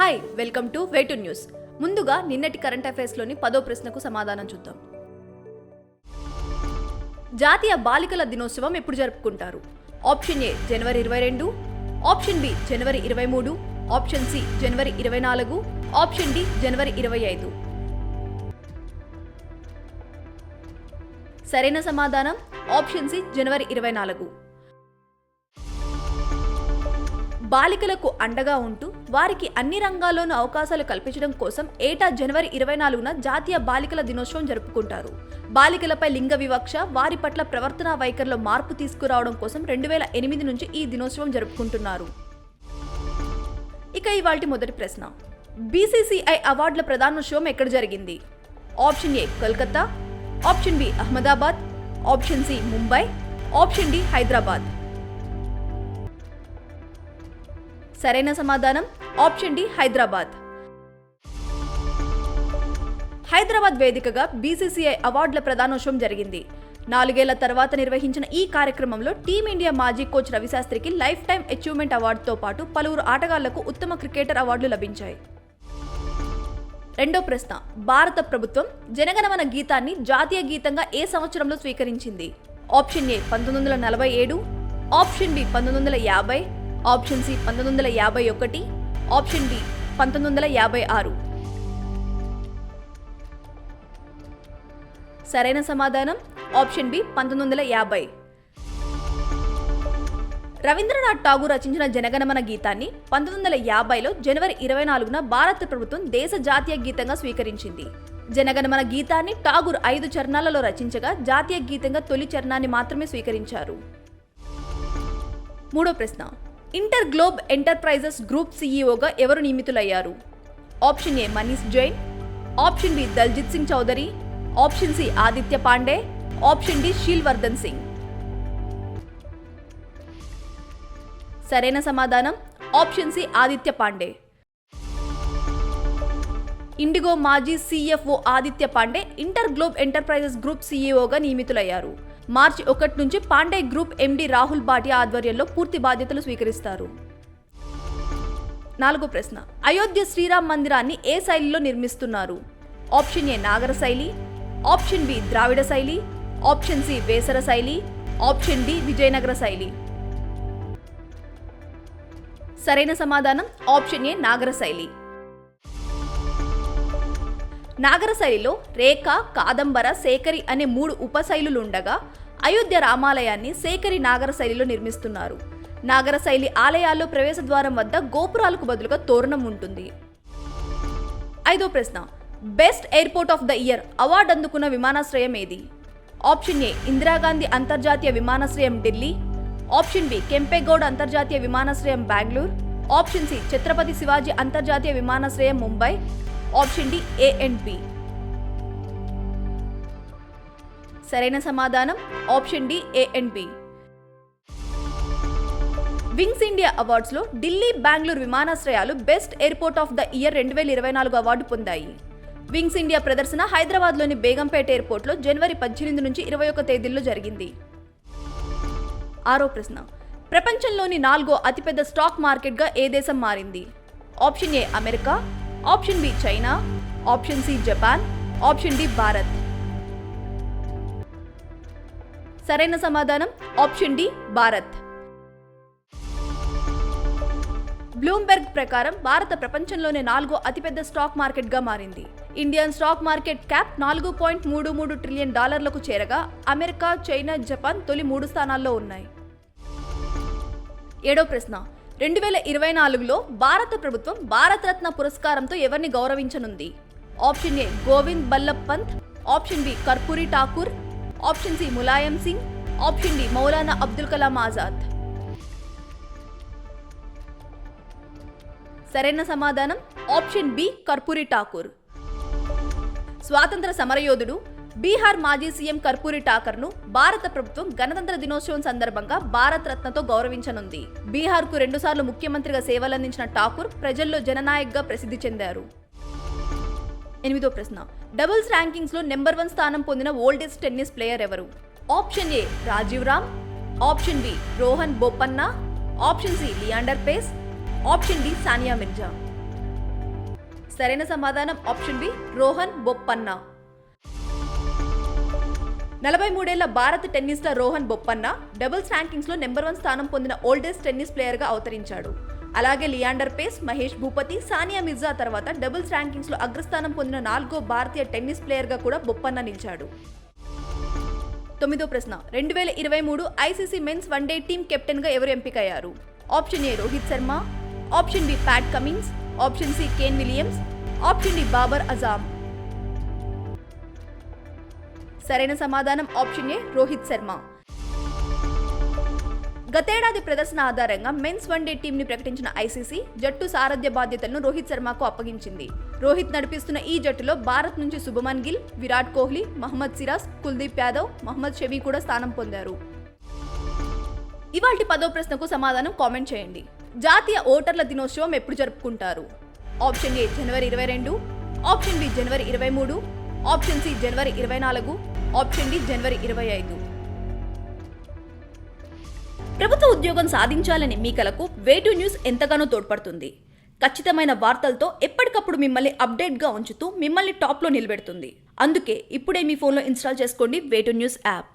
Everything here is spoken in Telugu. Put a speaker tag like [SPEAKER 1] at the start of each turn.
[SPEAKER 1] Hi, welcome to way to news. ముందుగా నిన్నటి కరెంట్ అఫైర్స్లోని 10వ ప్రశ్నకు సమాధానం చూద్దాం. జాతీయ బాలికల దినోత్సవం ఎప్పుడు జరుపుకుంటారు? ఆప్షన్ ఏ జనవరి 22, ఆప్షన్ బి జనవరి 23, ఆప్షన్ సి జనవరి 24, ఆప్షన్ డి జనవరి 25. సరైన సమాధానం ఆప్షన్ సి జనవరి 24. బాలికలకు అండగా ఉంటూ వారికి అన్ని రంగాల్లోనూ అవకాశాలు కల్పించడం కోసం ఏటా జనవరి 24న జాతీయ బాలికల దినోత్సవం జరుపుకుంటారు. బాలికలపై లింగ వివక్ష, వారి పట్ల ప్రవర్తనా వైఖరిలో మార్పు తీసుకురావడం కోసం 2008 నుంచి ఈ దినోత్సవం జరుపుకుంటున్నారు. ఇక ఇవాల్టి మొదటి ప్రశ్న, BCCI అవార్డుల ప్రదానోత్సవం ఎక్కడ జరిగింది? Option A Kolkata, option B Ahmedabad, option C Mumbai, option D Hyderabad. సరైన సమాధానం ఆప్షన్ డి హైదరాబాద్. హైదరాబాద్ వేదికగా BCCI అవార్డుల ప్రదానోత్సవం జరిగింది. 4 ఏళ్ల తర్వాత నిర్వహించిన ఈ కార్యక్రమంలో టీమిండియా మాజీ కోచ్ రవిశాస్త్రికి లైఫ్ టైమ్ అచీవ్మెంట్ అవార్డుతో పాటు పలువురు ఆటగాళ్లకు ఉత్తమ క్రికెటర్ అవార్డులు లభించాయి. రెండో ప్రశ్న, భారత ప్రభుత్వం జనగణమన గీతాన్ని జాతీయ గీతంగా ఏ సంవత్సరంలో స్వీకరించింది? Option A 1947, option B 1950, option C 1951, option D 1956. సరైన సమాధానం ఆప్షన్ బి 1950. రవీంద్రనాథ్ ఠాగూర్ రచించిన జనగణమన గీతాన్ని 1950లో జనవరి 24న భారత ప్రభుత్వం దేశ జాతీయ గీతంగా స్వీకరించింది. జనగణమన గీతాన్ని ఠాగూర్ 5 చరణాలలో రచించగా జాతీయ గీతంగా తొలి చరణాన్ని మాత్రమే స్వీకరించారు. మూడో ప్రశ్న, ఇంటర్ గ్లోబ్ ఎంటర్ప్రైజెస్ గ్రూప్ CEOగా ఎవరు నియమితులయ్యారు? Option A Manish Jain, option B Daljit Singh Chaudhary, option C Aditya Pandey, option D Sheelvardhan Singh. సరైన సమాధానం option C Aditya Pandey. IndiGo మాజీ CFO Aditya Pandey InterGlobe Enterprises group CEOగా నియమితులయ్యారు. మార్చి 1 నుంచి పాండే గ్రూప్ MD రాహుల్ భాటియా ఆధ్వర్యంలో పూర్తి బాధ్యతలు స్వీకరిస్తారు. నాలుగో ప్రశ్న, అయోధ్య శ్రీరామ్ మందిరాన్ని ఏ శైలిలో నిర్మిస్తున్నారు? ఆప్షన్ ఏ నాగర శైలి, ఆప్షన్ బి ద్రావిడ శైలి, ఆప్షన్ సి వేసర శైలి, ఆప్షన్ డి విజయనగర శైలి. సరైన సమాధానం ఆప్షన్ ఏ నాగర శైలి. నాగర శైలిలో రేఖ, కాదంబర, సేకరి అనే 3 ఉపశైలులు ఉండగా అయోధ్య రామాలయాన్ని సేకరి నాగర శైలిలో నిర్మిస్తున్నారు. నాగర శైలి ఆలయాల్లో ప్రవేశ ద్వారం వద్ద గోపురాలకు బదులుగా తోరణం ఉంటుంది. ఐదో ప్రశ్న, best airport of the year award అందుకున్న విమానాశ్రయం ఏది? ఆప్షన్ ఏ ఇందిరాగాంధీ అంతర్జాతీయ విమానాశ్రయం ఢిల్లీ, ఆప్షన్ బి కెంపెగౌడ్ అంతర్జాతీయ విమానాశ్రయం బెంగళూరు, ఆప్షన్ సి ఛత్రపతి శివాజీ అంతర్జాతీయ విమానాశ్రయం Mumbai, option D A and B. సరైన సమాధానం option D A and B. Wings India అవార్డ్స్లో ఢిల్లీ, బెంగళూరు విమానాశ్రయాలు best airport of the year 2024 award పొందాయి. వింగ్స్ ఇండియా ప్రదర్శన హైదరాబాద్లోని బేగంపేట ఎయిర్పోర్ట్లో జనవరి 18 నుంచి 21 తేదీల్లో జరిగింది. ఆరో ప్రశ్న, ప్రపంచంలోని 4వ అతిపెద్ద స్టాక్ మార్కెట్గా ఏ దేశం మారింది? Option A America, option B China, option C Japan, option D Bharat. సరైన సమాధానం ఆప్షన్ డి భారత్. బ్లూంబెర్గ్ ప్రకారం భారత ప్రపంచంలోనే 4వ అతిపెద్ద స్టాక్ మార్కెట్గా మారింది. Indian stock market cap $4.33 trillion చేరగా అమెరికా, చైనా, జపాన్ తొలి 3 స్థానాల్లో ఉన్నాయి. ఏడో ప్రశ్న, 2024లో భారత ప్రభుత్వం భారతరత్న పురస్కారంతో ఎవరిని గౌరవించనుంది? Option A Govind Ballabh Pant, option B Karpoori Thakur, option C Mulayam Singh, option D Maulana Abdul Kalam Azad. సరైన సమాధానం ఆప్షన్ బి కర్పూరి ఠాకూర్. స్వాతంత్ర సమరయోధుడు, బీహార్ మాజీ సీఎం కర్పూరి ఠాకర్ను భారత ప్రభుత్వం గణతంత్ర దినోత్సవం సందర్భంగా భారత రత్నతో గౌరవించనుంది. బీహార్కు 2 సార్లు ముఖ్యమంత్రిగా సేవలందించిన ఠాకూర్ ప్రజల్లో జననాయక్గా ప్రసిద్ధి చెందారు. ఎనిమిదో ప్రశ్న, డబుల్స్ ర్యాంకింగ్స్లో నెంబర్ 1 స్థానం పొందిన ఓల్డెస్ట్ టెన్నిస్ ప్లేయర్ ఎవరు? Option A Rajeev Ram, option B Rohan Bopanna, option C Leander Paes, option D Sania Mirza. సరైన సమాధానం ఆప్షన్ బి రోహన్ బొప్పన్న. 43 ఏళ్ల భారత tennis star Rohan Bopanna doubles rankings లో నెంబర్ 1 స్థానం పొందిన ఓల్డెస్ట్ టెన్నిస్ ప్లేయర్ గా అవతరించాడు. అలాగే లియాండర్ పేస్, మహేష్ భూపతి, సానియా మిర్జా తర్వాత డబుల్స్ ర్యాంకింగ్స్ లో అగ్రస్థానం పొందిన 4వ భారతీయ టెన్నిస్ ప్లేయర్ గా కూడా బొప్పన్న నిలిచాడు. 9వ ప్రశ్న 2023 ICC men's one day team captain గా ఎవరు ఎంపికయ్యారు? Option A Rohit Sharma, option B Pat Cummins, option C Kane Williams, option D Babar Azam. సరైన సమాధానం ఆప్షన్ ఏ రోహిత్ శర్మ. గతేడాది ప్రదర్శన ఆధారంగా మెన్స్ వన్డే టీమ్ ని ప్రకటించిన ఐసీసీ జట్టు సారథ్య బాధ్యతలను రోహిత్ శర్మకు అప్పగించింది. రోహిత్ నడిపిస్తున్న ఈ జట్టులో భారత్ నుంచి శుభమన్ గిల్, విరాట్ కోహ్లీ, మహమ్మద్ సిరాజ్, కుల్దీప్ యాదవ్, మహమ్మద్ షమి కూడా స్థానం పొందారు. ఇవాల్టి 10వ ప్రశ్నకు సమాధానం కామెంట్ చేయండి. జాతీయ ఓటర్ల దినోత్సవం ఎప్పుడు జరుపుకుంటారు? ఆప్షన్ ఏ జనవరి 22, ఆప్షన్ బి జనవరి 23, ఆప్షన్ సి జనవరి 24, ఆప్షన్ డి జనవరి 25. ప్రభుత్వ ఉద్యోగం సాధించాలని మీ కలకు వే2 న్యూస్ ఎంతగానో తోడ్పడుతుంది. ఖచ్చితమైన వార్తలతో ఎప్పటికప్పుడు మిమ్మల్ని అప్డేట్గా ఉంచుతూ మిమ్మల్ని టాప్లో నిలబెడుతుంది. అందుకే ఇప్పుడే మీ ఫోన్లో ఇన్స్టాల్ చేసుకోండి వే2 న్యూస్ యాప్.